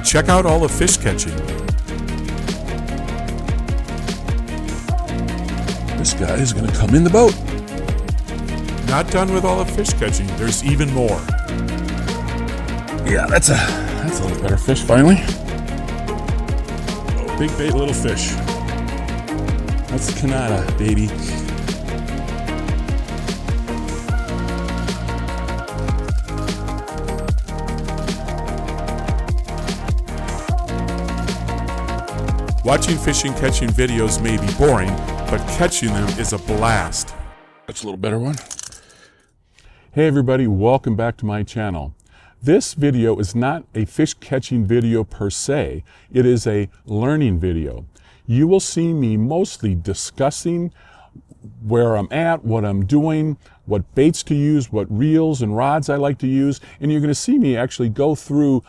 check out all the fish catching. This guy is going to come in the boat. Not done with all the fish catching. There's even more. Yeah, that's a little better fish finally. Oh, big bait, little fish. That's Kanata, baby. Watching fishing catching videos may be boring, but catching them is a blast. That's a little better one. Hey everybody, welcome back to my channel. This video is not a fish catching video per se, it is a learning video. You will see me mostly discussing where I'm at, what I'm doing, what baits to use, what reels and rods I like to use, and you're going to see me actually go through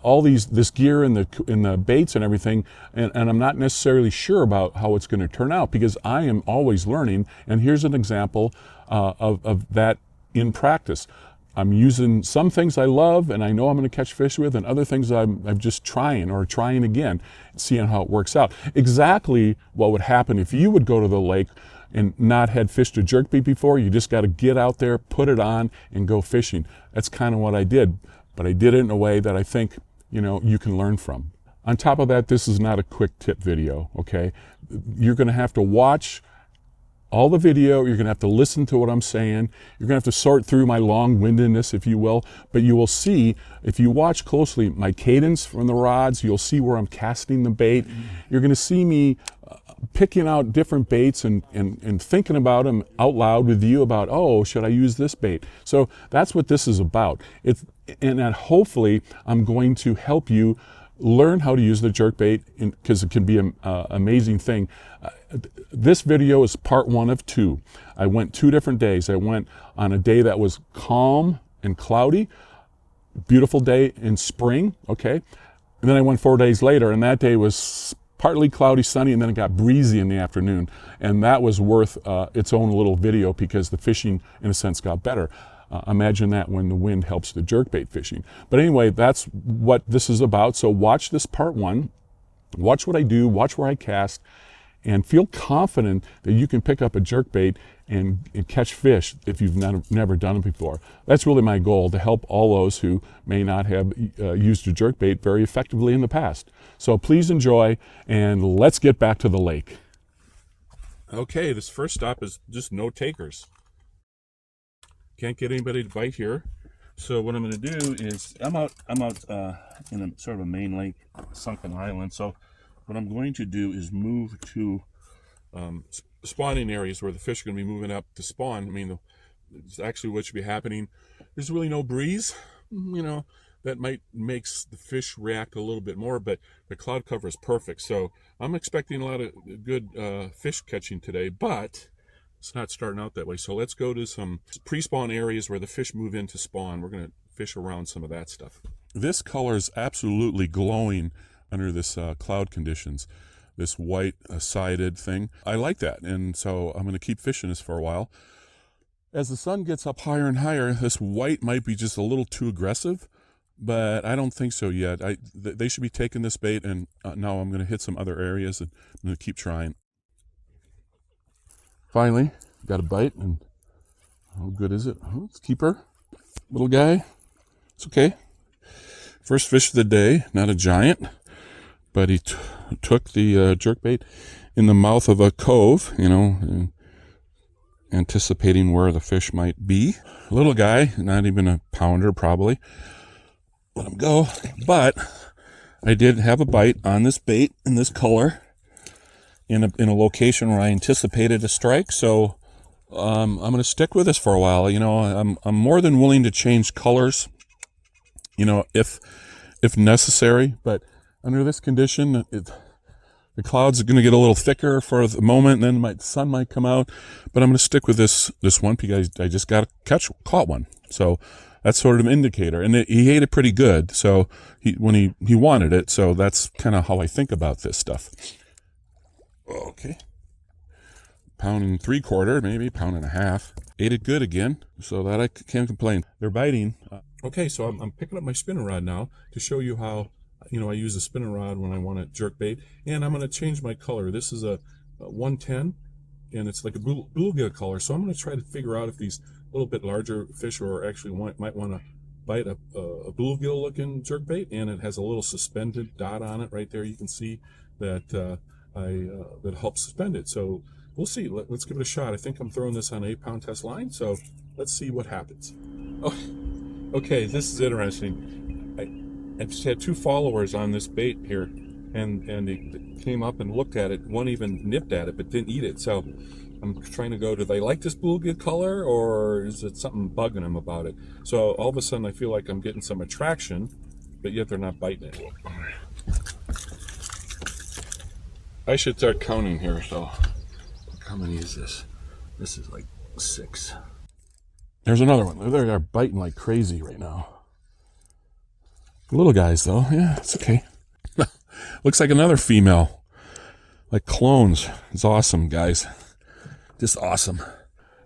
all this gear and the baits and everything, and I'm not necessarily sure about how it's going to turn out because I am always learning. And here's an example of that in practice. I'm using some things I love and I know I'm going to catch fish with, and other things I'm just trying again, seeing how it works out. Exactly what would happen if you would go to the lake and not had fished a jerkbait before. You just got to get out there, put it on, and go fishing. That's kind of what I did, but I did it in a way that I think, you know, you can learn from. On top of that, this is not a quick tip video, okay? You're going to have to watch all the video, you're going to have to listen to what I'm saying, you're going to have to sort through my long-windedness, if you will, but you will see, if you watch closely, my cadence from the rods, you'll see where I'm casting the bait. You're going to see me picking out different baits and thinking about them out loud with you about, oh, should I use this bait? So that's what this is about. And that hopefully I'm going to help you learn how to use the jerkbait, because it can be an amazing thing. This video is part one of two. I went 2 different days. I went on a day that was calm and cloudy, beautiful day in spring, okay? And then I went 4 days later, and that day was partly cloudy, sunny, and then it got breezy in the afternoon. And that was worth its own little video because the fishing, in a sense, got better. Imagine that when the wind helps the jerkbait fishing. But anyway, that's what this is about. So watch this part one, watch what I do, watch where I cast, and feel confident that you can pick up a jerkbait and catch fish if you've never done it before. That's really my goal, to help all those who may not have used a jerkbait very effectively in the past. So please enjoy, and let's get back to the lake. Okay, this first stop is just no takers. Can't get anybody to bite here. So what I'm going to do is, I'm out in a sort of a main lake, sunken island. So what I'm going to do is move to spawning areas where the fish are going to be moving up to spawn. I mean, it's actually what should be happening. There's really no breeze, you know, that makes the fish react a little bit more, but the cloud cover is perfect. So I'm expecting a lot of good fish catching today, but it's not starting out that way. So let's go to some pre-spawn areas where the fish move in to spawn. We're going to fish around some of that stuff. This color is absolutely glowing under this cloud conditions, this white sided thing. I like that, and so I'm going to keep fishing this for a while. As the sun gets up higher and higher, this white might be just a little too aggressive, but I don't think so yet. They should be taking this bait, and now I'm going to hit some other areas, and I'm going to keep trying. Finally, got a bite, and how good is it? Oh, it's a keeper. Little guy. It's okay. First fish of the day, not a giant, but he took the jerkbait in the mouth of a cove, you know, anticipating where the fish might be. Little guy, not even a pounder probably. Let him go. But I did have a bite on this bait in this color, in a location where I anticipated a strike. So I'm going to stick with this for a while. You know, I'm more than willing to change colors, you know, if necessary. But under this condition, the clouds are going to get a little thicker for the moment, and then the sun might come out. But I'm going to stick with this one because I just caught one. So that's sort of an indicator, and he ate it pretty good. So when he wanted it. So that's kind of how I think about this stuff. Okay, pound and 3/4, maybe pound and a half. Ate it good again, so that I can't complain. They're biting. Okay, so I'm picking up my spinning rod now to show you how You know, I use a spinning rod when I want to jerk bait, and I'm going to change my color. This is a 110, and it's like a bluegill color. So I'm going to try to figure out if these little bit larger fish or actually might want to bite a bluegill looking jerkbait, and it has a little suspended dot on it right there. You can see that that helps suspend it. So we'll see. Let's give it a shot. I think I'm throwing this on an 8-pound test line, so let's see what happens. Oh, okay, this is interesting. I just had 2 followers on this bait here, and they came up and looked at it. One even nipped at it, but didn't eat it. So I'm trying to go, do they like this bluegill color, or is it something bugging them about it? So all of a sudden I feel like I'm getting some attraction, but yet they're not biting it. I should start counting here, so how many is this? This is like 6. There's another one. They are biting like crazy right now. Little guys though, yeah, it's okay. Looks like another female, like clones. It's awesome, guys. Just awesome.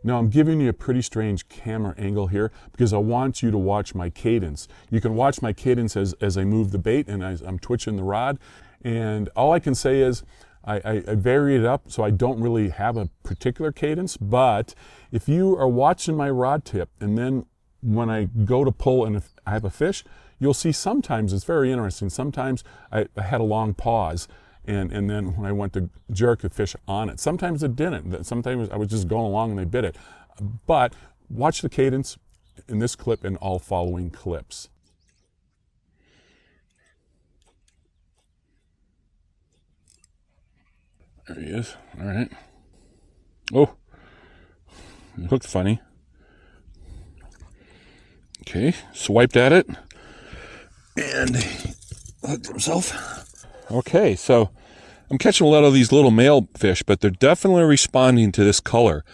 Now I'm giving you a pretty strange camera angle here because I want you to watch my cadence. You can watch my cadence as I move the bait and as I'm twitching the rod. And all I can say is I vary it up so I don't really have a particular cadence. But if you are watching my rod tip and then when I go to pull and if I have a fish, you'll see sometimes it's very interesting. Sometimes I had a long pause. And then when I went to jerk a fish on it, sometimes it didn't. Sometimes I was just going along and they bit it. But watch the cadence in this clip and all following clips. There he is. All right. Oh, it looked funny. Okay, swiped at it and he hooked himself. Okay, so I'm catching a lot of these little male fish, but they're definitely responding to this color,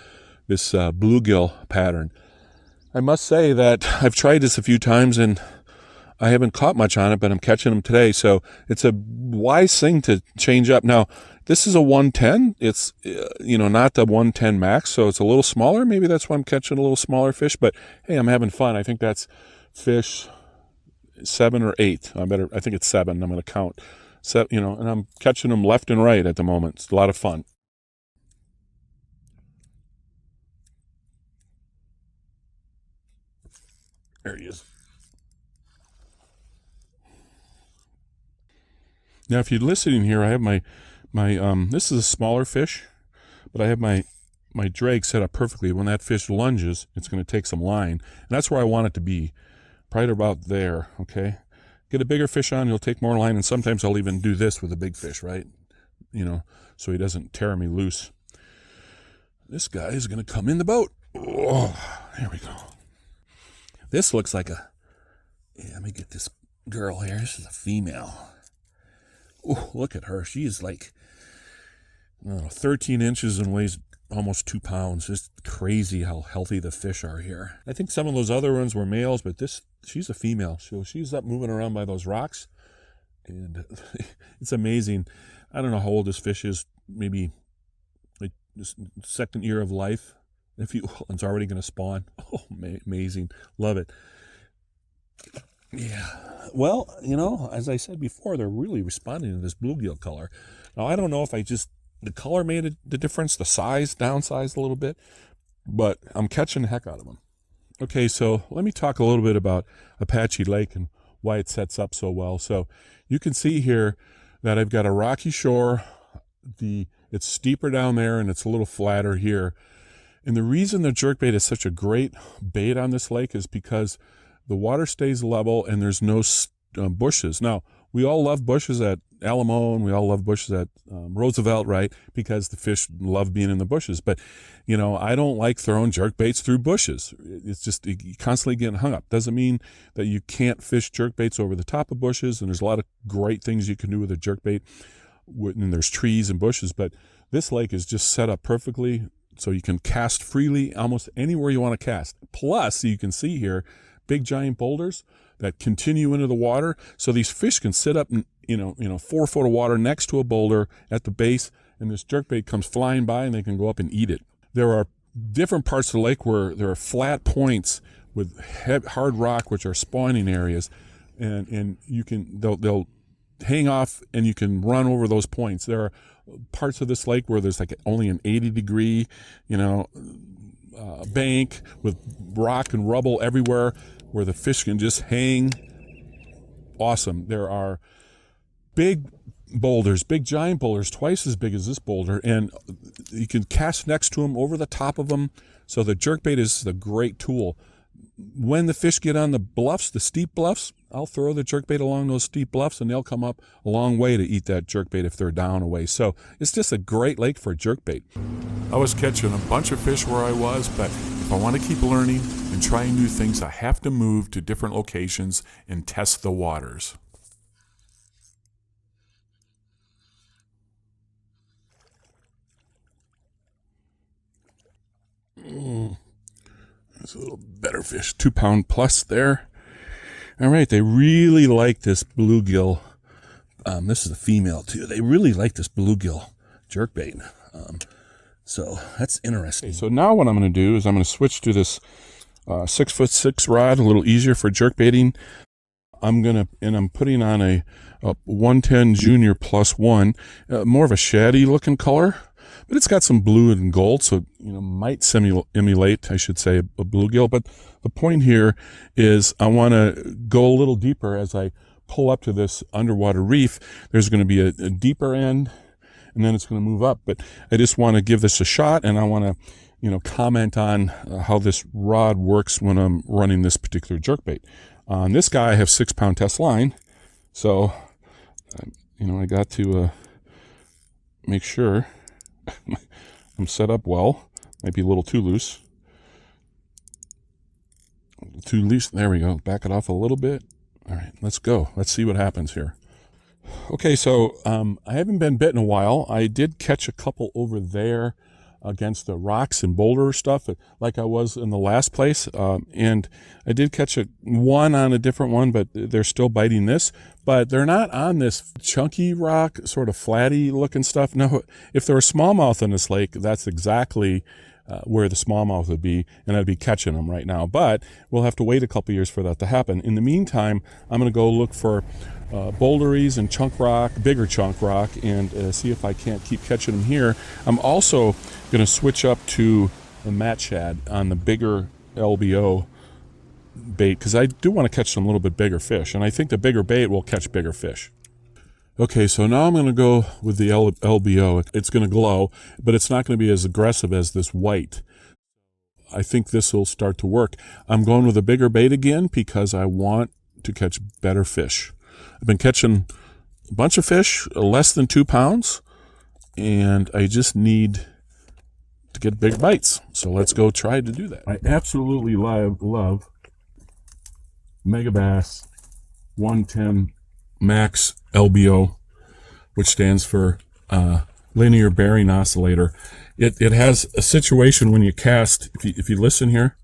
this bluegill pattern. I must say that I've tried this a few times and I haven't caught much on it, but I'm catching them today. So it's a wise thing to change up. Now, this is a 110. It's, you know, not the 110 max, so it's a little smaller. Maybe that's why I'm catching a little smaller fish, but hey, I'm having fun. I think that's fish 7 or 8. I think it's 7. I'm going to count. So, you know, and I'm catching them left and right at the moment. It's a lot of fun. There he is. Now, if you're listening here, I have my this is a smaller fish, but I have my drag set up perfectly. When that fish lunges, it's going to take some line, and that's where I want it to be, right about there. Okay. Get a bigger fish on, he'll take more line, and sometimes I'll even do this with a big fish, right? You know, so he doesn't tear me loose. This guy is going to come in the boat. Oh, here we go. This looks like a, yeah, let me get this girl here. This is a female. Oh, look at her. She is like, I don't know, 13 inches and weighs almost 2 pounds. It's crazy how healthy the fish are here. I think some of those other ones were males, but this, she's a female. So she's up moving around by those rocks, and it's amazing. I don't know how old this fish is. Maybe like this 2nd year of life. If you, it's already going to spawn. Oh, amazing. Love it. Yeah. Well, you know, as I said before, they're really responding to this bluegill color. Now, I don't know if the color made the difference, the size, downsized a little bit, but I'm catching the heck out of them. Okay, so let me talk a little bit about Apache Lake and why it sets up so well. So you can see here that I've got a rocky shore. It's steeper down there and it's a little flatter here. And the reason the jerkbait is such a great bait on this lake is because the water stays level and there's no bushes. Now, we all love bushes at Alamo and we all love bushes at Roosevelt, right? Because the fish love being in the bushes. But, you know, I don't like throwing jerkbaits through bushes. It's just you're constantly getting hung up. Doesn't mean that you can't fish jerkbaits over the top of bushes. And there's a lot of great things you can do with a jerkbait. And there's trees and bushes. But this lake is just set up perfectly so you can cast freely almost anywhere you want to cast. Plus, you can see here, big giant boulders that continue into the water. So these fish can sit up in 4 foot of water next to a boulder at the base, and this jerkbait comes flying by and they can go up and eat it. There are different parts of the lake where there are flat points with hard rock, which are spawning areas, and you can, they'll hang off and you can run over those points. There are parts of this lake where there's like only an 80-degree, bank with rock and rubble everywhere where the fish can just hang. Awesome. There are big boulders, big giant boulders, twice as big as this boulder, and you can cast next to them, over the top of them. So the jerkbait is a great tool. When the fish get on the bluffs, the steep bluffs, I'll throw the jerkbait along those steep bluffs and they'll come up a long way to eat that jerkbait if they're down away. So it's just a great lake for a jerkbait. I was catching a bunch of fish where I was, but if I want to keep learning and trying new things, I have to move to different locations and test the waters. That's a little better fish, 2 pound plus there. All right, they really like this bluegill. This is a female too. They really like this bluegill jerkbait. So that's interesting. Okay, so now what I'm going to do is I'm going to switch to this 6'6" rod, a little easier for jerkbaiting. I'm putting on a 110 Junior +1, more of a shady looking color, but it's got some blue and gold, so might emulate, I should say, a bluegill. But the point here is I want to go a little deeper as I pull up to this underwater reef. There's going to be a deeper end, and then it's going to move up. But I just want to give this a shot, and I want to, comment on how this rod works when I'm running this particular jerkbait. On this guy, I have 6 pound test line, so I got to make sure I'm set up well. Might be a little too loose. Too loose. There we go. Back it off a little bit. All right, let's go. Let's see what happens here. Okay, so I haven't been bit in a while. I did catch a couple over there against the rocks and boulder stuff, like I was in the last place. And I did catch one on a different one, but they're still biting this. But they're not on this chunky rock, sort of flatty looking stuff. No, if there were smallmouth in this lake, that's exactly where the smallmouth would be, and I'd be catching them right now. But we'll have to wait a couple years for that to happen. In the meantime, I'm going to go look for boulderies and chunk rock, bigger chunk rock, and see if I can't keep catching them here. I'm also going to switch up to the mat shad on the bigger LBO bait, because I do want to catch some little bit bigger fish, and I think the bigger bait will catch bigger fish. Okay, so now I'm going to go with the LBO. It's going to glow, but it's not going to be as aggressive as this white. I think this will start to work. I'm going with a bigger bait again because I want to catch better fish. I've been catching a bunch of fish, less than 2 pounds, and I just need to get big bites. So let's go try to do that. I absolutely love Megabass 110 Max LBO, which stands for linear bearing oscillator. It has a situation when you cast, if you listen here,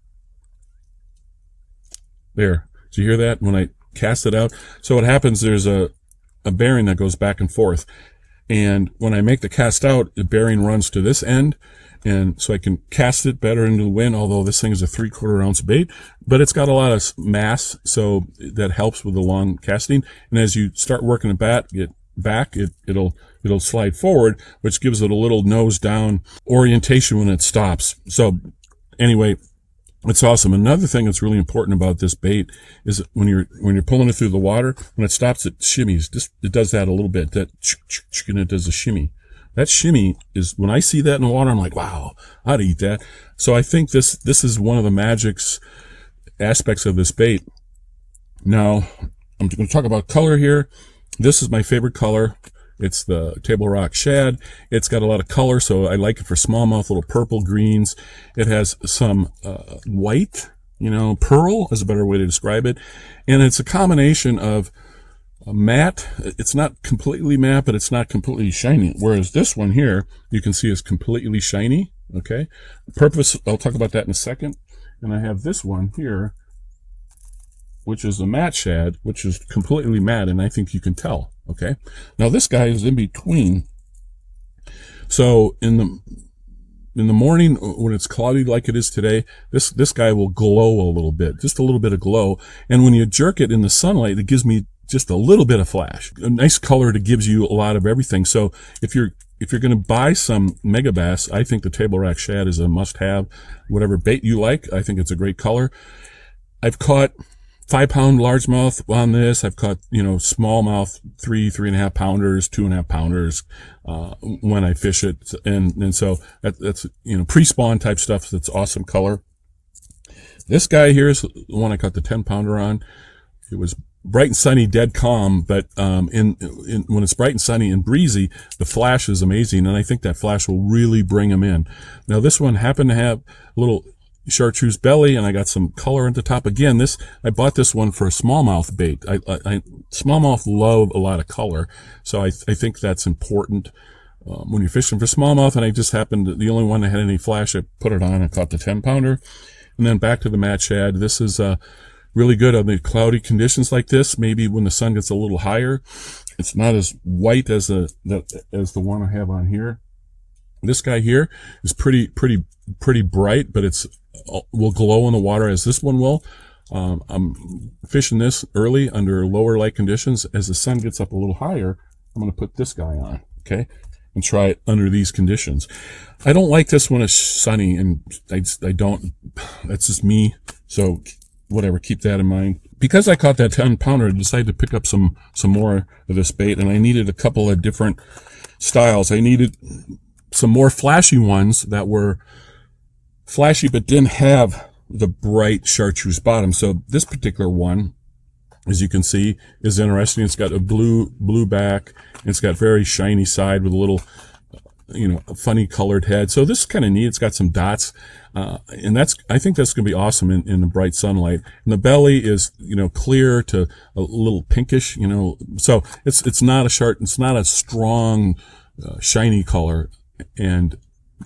there, did you hear that when I cast it out? So what happens, there's a bearing that goes back and forth, and when I make the cast out, the bearing runs to this end, and so I can cast it better into the wind, although this thing is a 3/4 ounce bait, but it's got a lot of mass, so that helps with the long casting. And as you start working it back, it'll slide forward, which gives it a little nose down orientation when it stops. So anyway, it's awesome. Another thing that's really important about this bait is when you're pulling it through the water, when it stops, it shimmies. It does that a little bit. That and it does a shimmy. That shimmy is, when I see that in the water, I'm like, wow, I'd eat that. So I think this is one of the aspects of this bait. Now, I'm going to talk about color here. This is my favorite color. It's the Table Rock Shad. It's got a lot of color, so I like it for smallmouth, little purple greens. It has some white, pearl is a better way to describe it. And it's a combination of matte. It's not completely matte, but it's not completely shiny. Whereas this one here, you can see is completely shiny. Okay. Purpose, I'll talk about that in a second. And I have this one here, which is a matte shad, which is completely matte, and I think you can tell. Okay. Now this guy is in between. So in the morning, when it's cloudy like it is today, this guy will glow a little bit, just a little bit of glow. And when you jerk it in the sunlight, it gives me just a little bit of flash. A nice color that gives you a lot of everything. So if you're going to buy some Megabass, I think the table rack shad is a must-have. Whatever bait you like, I think it's a great color. I've caught 5-pound largemouth on this. I've caught, smallmouth 3.5 pounders, 2.5 pounders when I fish it, and so that's pre-spawn type stuff. That's awesome color. This guy here is the one I caught the 10-pounder on. It was bright and sunny, dead calm, but when it's bright and sunny and breezy, the flash is amazing, and I think that flash will really bring them in. Now this one happened to have a little chartreuse belly, and I got some color at the top. Again, I bought this one for a smallmouth bait. Smallmouth love a lot of color, so I think that's important when you're fishing for smallmouth. And I just happened the only one that had any flash, I put it on and caught the 10-pounder. And then back to the Matt shad. This is really good on the cloudy conditions like this. Maybe when the sun gets a little higher, it's not as white as the one I have on here. This guy here is pretty bright, but will glow in the water as this one will. I'm fishing this early under lower light conditions. As the sun gets up a little higher, I'm going to put this guy on, okay, and try it under these conditions. I don't like this when it's sunny, and I don't. That's just me. So whatever, keep that in mind. Because I caught that 10-pounder, I decided to pick up some more of this bait, and I needed a couple of different styles. I needed some more flashy ones that were flashy but didn't have the bright chartreuse bottom. So this particular one, as you can see, is interesting. It's got a blue back, and it's got very shiny side with a little funny colored head. So this is kind of neat. It's got some dots, and I think that's going to be awesome in the bright sunlight. And the belly is clear to a little pinkish. So it's not a strong shiny color, and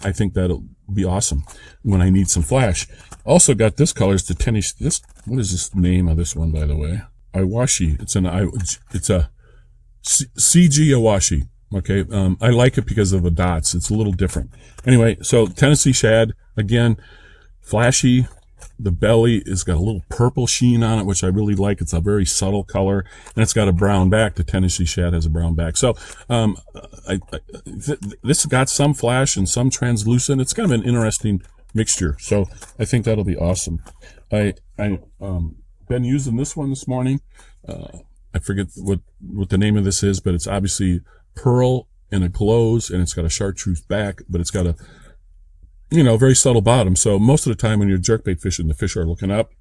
I think that'll be awesome when I need some flash. Also got this color. It's the tennis. What is this name of this one, by the way? Iwashi. It's a CG Iwashi. Okay, I like it because of the dots. It's a little different. Anyway, so Tennessee shad, again, flashy. The belly has got a little purple sheen on it, which I really like. It's a very subtle color, and it's got a brown back. The Tennessee shad has a brown back. So this got some flash and some translucent. It's kind of an interesting mixture. So I think that'll be awesome. I been using this one this morning. I forget what the name of this is, but it's obviously pearl, and it glows, and it's got a chartreuse back, but it's got a very subtle bottom. So most of the time when you're jerkbait fishing, the fish are looking up.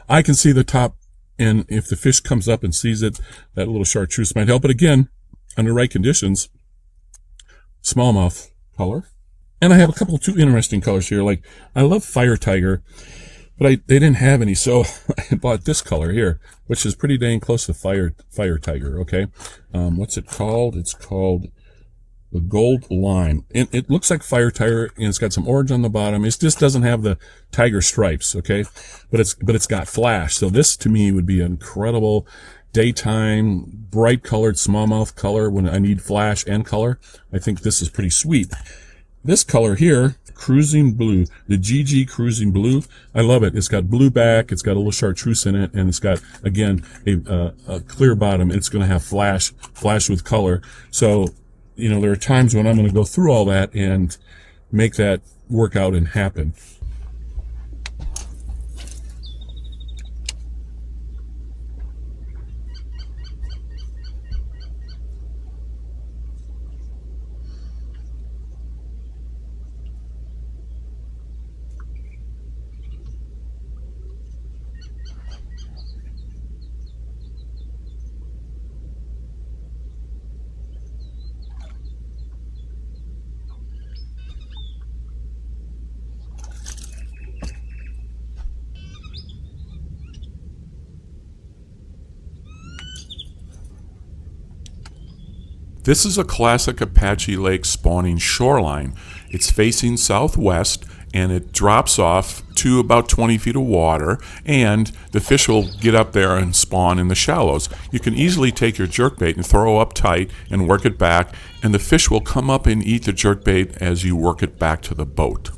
I can see the top, and if the fish comes up and sees it, that little chartreuse might help. But again, under right conditions, smallmouth color. And I have a couple of two interesting colors here. Like, I love Fire Tiger, but they didn't have any, so I bought this color here, which is pretty dang close to Fire Tiger, okay? What's it called? It's called the Gold Lime. It looks like Fire Tiger, and it's got some orange on the bottom. It just doesn't have the tiger stripes, okay? But it's got flash. So this, to me, would be an incredible daytime, bright colored smallmouth color when I need flash and color. I think this is pretty sweet. This color here, Cruising Blue, the GG Cruising Blue, I love it. It's got blue back, it's got a little chartreuse in it, and it's got, again, a clear bottom. It's going to have flash with color. So, there are times when I'm going to go through all that and make that work out and happen. This is a classic Apache Lake spawning shoreline. It's facing southwest, and it drops off to about 20 feet of water, and the fish will get up there and spawn in the shallows. You can easily take your jerkbait and throw up tight and work it back, and the fish will come up and eat the jerkbait as you work it back to the boat.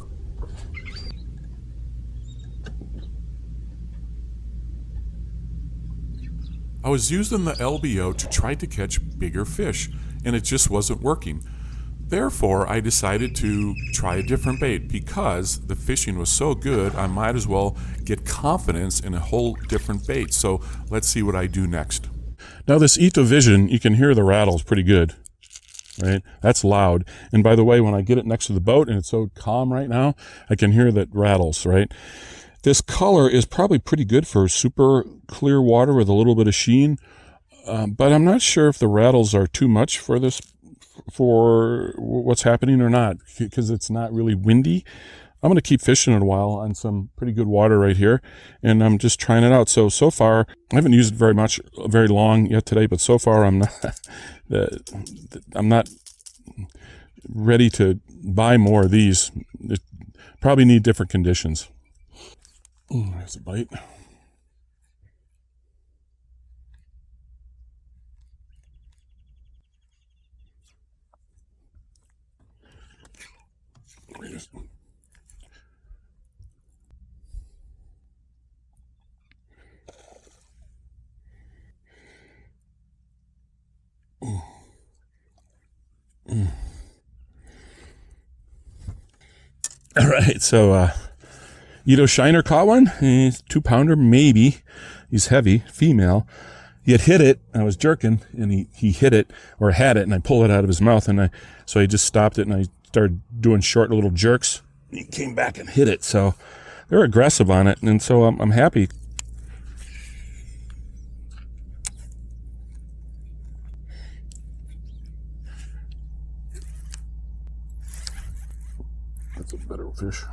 I was using the LBO to try to catch bigger fish, and it just wasn't working. Therefore, I decided to try a different bait. Because the fishing was so good, I might as well get confidence in a whole different bait. So let's see what I do next. Now this Ito Vision, you can hear the rattles pretty good, right? That's loud. And by the way, when I get it next to the boat and it's so calm right now, I can hear that rattles, right? This color is probably pretty good for super clear water with a little bit of sheen, but I'm not sure if the rattles are too much for this, for what's happening or not, because it's not really windy. I'm going to keep fishing it a while on some pretty good water right here, and I'm just trying it out. So far, I haven't used it very long yet today, but so far I'm not ready to buy more of these. It probably need different conditions. There's a bite. All right, so Ito Shiner caught one. He's 2-pounder, maybe. He's heavy, female. He had hit it. I was jerking, and he hit it, or had it, and I pulled it out of his mouth, and so I just stopped it, and I started doing short little jerks. He came back and hit it, so they're aggressive on it, and so I'm happy. That's a better fish.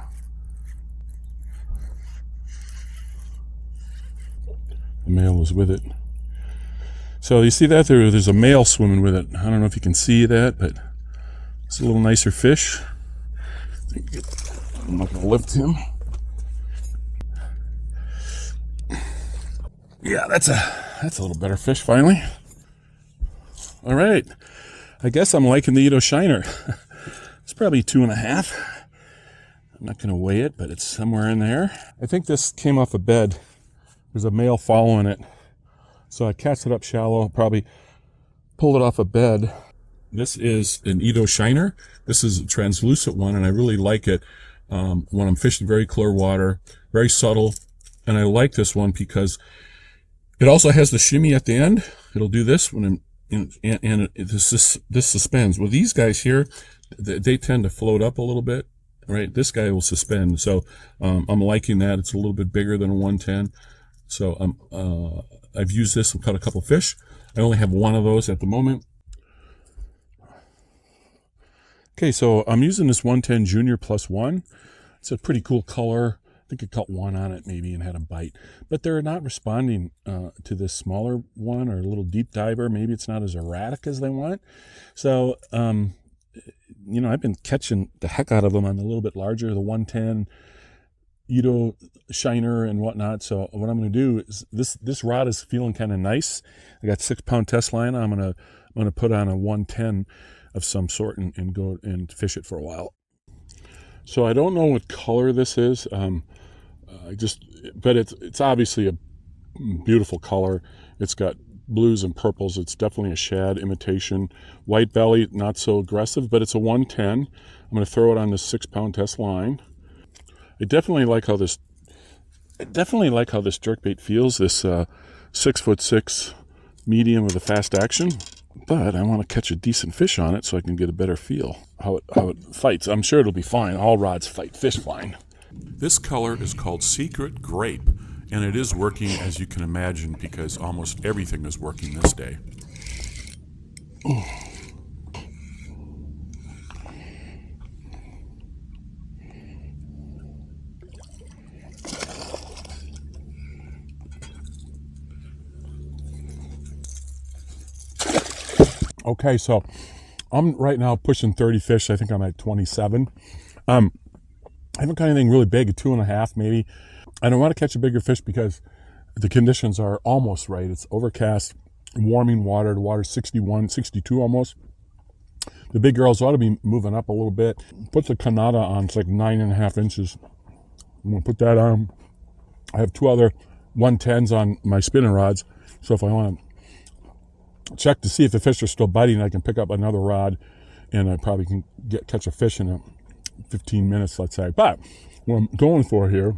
The male was with it. So you see that there's a male swimming with it. I don't know if you can see that, but it's a little nicer fish. I'm not going to lift him. Yeah, that's a little better fish finally. All right, I guess I'm liking the Ito Shiner. It's probably 2.5. I'm not going to weigh it, but it's somewhere in there. I think this came off a bed. There's a male following it. So I cast it up shallow, probably pulled it off a bed. This is an Ito Shiner. This is a translucent one, and I really like it when I'm fishing very clear water, very subtle. And I like this one because it also has the shimmy at the end. It'll do this when this suspends. Well, these guys here, they tend to float up a little bit, right? This guy will suspend. So I'm liking that. It's a little bit bigger than a 110. So I've used this and caught a couple fish. I only have one of those at the moment. Okay, so I'm using this 110 Junior +1. It's a pretty cool color. I think I caught one on it maybe and had a bite. But they're not responding to this smaller one or a little deep diver. Maybe it's not as erratic as they want. So, you know, I've been catching the heck out of them on a little bit larger, the 110 Ito Shiner and whatnot. So what I'm going to do is this rod is feeling kind of nice. I got 6-pound test line. I'm going to put on a 110 of some sort and go and fish it for a while. So I don't know what color this is. But it's obviously a beautiful color. It's got blues and purples. It's definitely a shad imitation. White belly, not so aggressive, but it's a 110. I'm going to throw it on this 6-pound test line. I definitely like how this jerkbait feels. This 6'6" medium with a fast action. But I want to catch a decent fish on it so I can get a better feel how it fights. I'm sure it'll be fine. All rods fight fish fine. This color is called Secret Grape, and it is working, as you can imagine, because almost everything is working this day. Okay, so I'm right now pushing 30 fish. I think I'm at 27. I haven't caught anything really big, a 2.5 maybe. I don't want to catch a bigger fish because the conditions are almost right. It's overcast, warming water. The water's 61, 62 almost. The big girls ought to be moving up a little bit. Put the Kanata on, it's like 9.5 inches. I'm going to put that on. I have 2 other 110s on my spinning rods. So if I want to check to see if the fish are still biting, I can pick up another rod, and I probably can catch a fish in 15 minutes, let's say. But what I'm going for here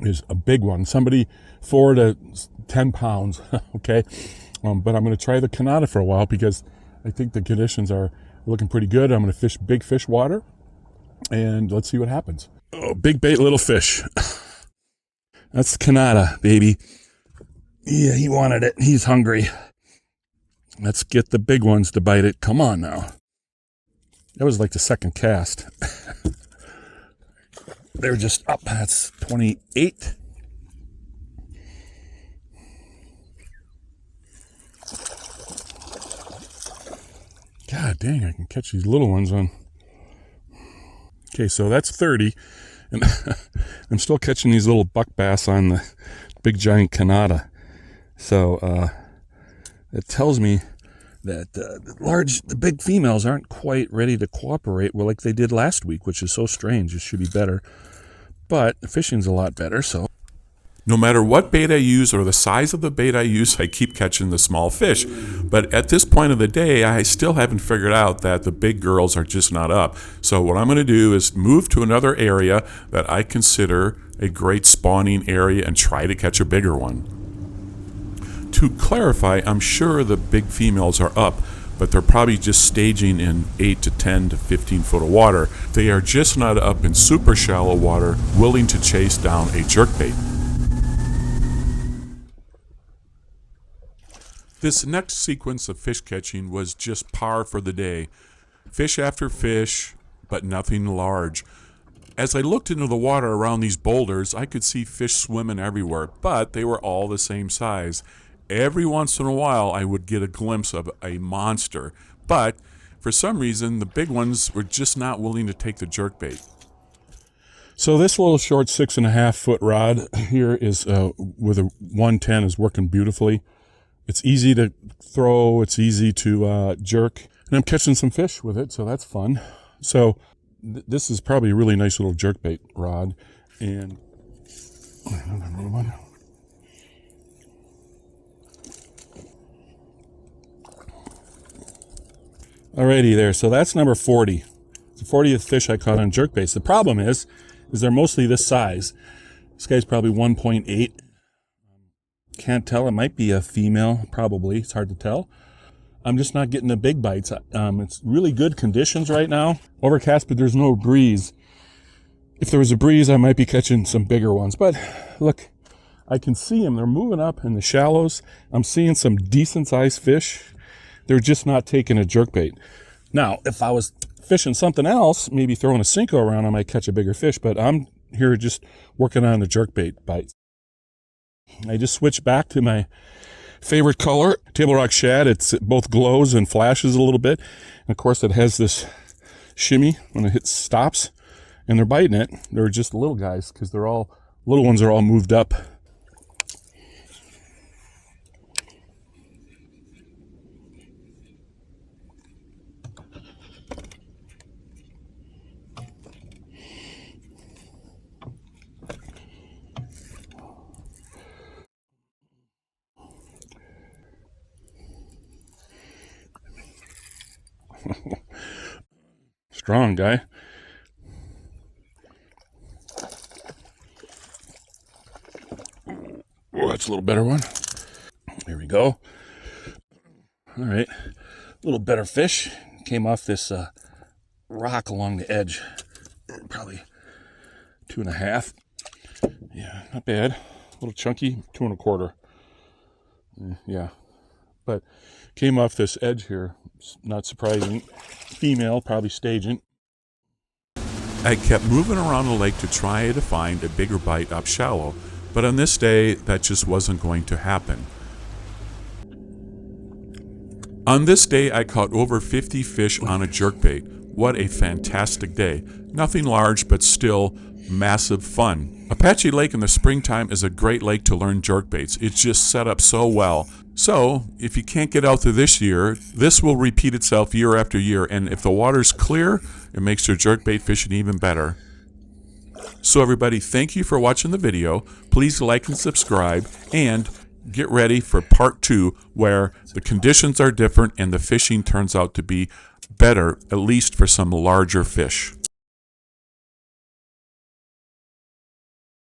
is a big one, somebody 4 to 10 pounds, okay? But I'm going to try the Kanata for a while because I think the conditions are looking pretty good. I'm going to fish big fish water, and let's see what happens. Oh, big bait, little fish. That's the Kanata, baby. Yeah, he wanted it. He's hungry. Let's get the big ones to bite it. Come on now. That was like the second cast. They're just up. That's 28. God dang, I can catch these little ones on. Okay, so that's 30. And I'm still catching these little buck bass on the big giant Kanata. So it tells me that the big females aren't quite ready to cooperate well like they did last week, which is so strange. It should be better. But the fishing's a lot better, so. No matter what bait I use or the size of the bait I use, I keep catching the small fish. But at this point of the day, I still haven't figured out that the big girls are just not up. So what I'm going to do is move to another area that I consider a great spawning area and try to catch a bigger one. To clarify, I'm sure the big females are up, but they're probably just staging in 8 to 10 to 15 foot of water. They are just not up in super shallow water, willing to chase down a jerkbait. This next sequence of fish catching was just par for the day. Fish after fish, but nothing large. As I looked into the water around these boulders, I could see fish swimming everywhere, but they were all the same size. Every once in a while, I would get a glimpse of a monster, but for some reason, the big ones were just not willing to take the jerkbait. So this little short 6.5 foot rod here is with a 110 is working beautifully. It's easy to throw, it's easy to jerk, and I'm catching some fish with it, so that's fun. So this is probably a really nice little jerkbait rod, and another one. Alrighty there, so that's number 40. It's the 40th fish I caught on jerkbaits. The problem is they're mostly this size. This guy's probably 1.8. Can't tell, it might be a female, probably, it's hard to tell. I'm just not getting the big bites. It's really good conditions right now. Overcast, but there's no breeze. If there was a breeze, I might be catching some bigger ones. But look, I can see them. They're moving up in the shallows. I'm seeing some decent sized fish. They're just not taking a jerkbait. Now, if I was fishing something else, maybe throwing a Cinco around, I might catch a bigger fish, but I'm here just working on the jerkbait bites. I just switched back to my favorite color, table rock shad. It both glows and flashes a little bit. And of course, it has this shimmy when it stops, and they're biting it. They're just little guys because they're all, little ones are all moved up. Strong guy. Oh, that's a little better one. There we go. All right, a little better fish. Came off this rock along the edge. Probably 2.5. Yeah, not bad. A little chunky, 2.25. Yeah, but came off this edge here. Not surprising. Female, probably staging. I kept moving around the lake to try to find a bigger bite up shallow, but on this day, that just wasn't going to happen. On this day, I caught over 50 fish on a jerkbait. What a fantastic day. Nothing large, but still massive fun. Apache Lake in the springtime is a great lake to learn jerkbaits. It's just set up so well. So, if you can't get out there this year, this will repeat itself year after year, and if the water's clear, it makes your jerkbait fishing even better. So everybody, thank you for watching the video. Please like and subscribe, and get ready for part 2, where the conditions are different and the fishing turns out to be better, at least for some larger fish.